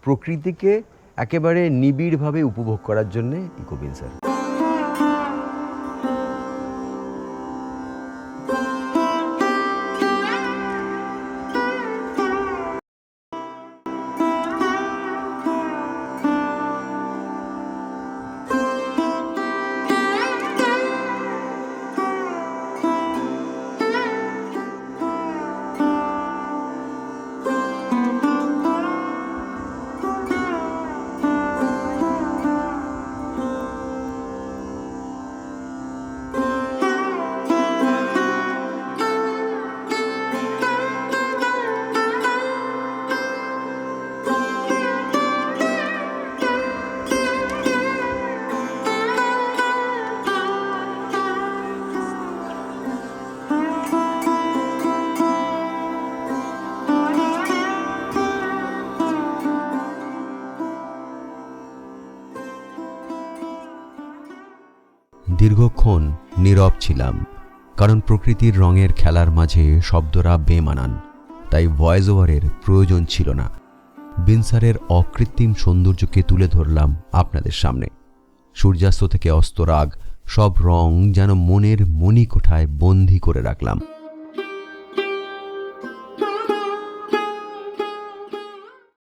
প্রকৃতিকে একেবারে নিবিড়ভাবে উপভোগ করার জন্যে ইকোবিন স্যার। দীর্ঘক্ষণ নীরব ছিলাম, কারণ প্রকৃতির রঙের খেলার মাঝে শব্দরা বেমানান, তাই ভয়েস ওভারের প্রয়োজন ছিল না। বিনসারের অকৃত্রিম সৌন্দর্যকে তুলে ধরলাম আপনাদের সামনে। সূর্যাস্ত থেকে অস্তরাগ সব রং যেন মনের মণিকোঠায় বন্দী করে রাখলাম।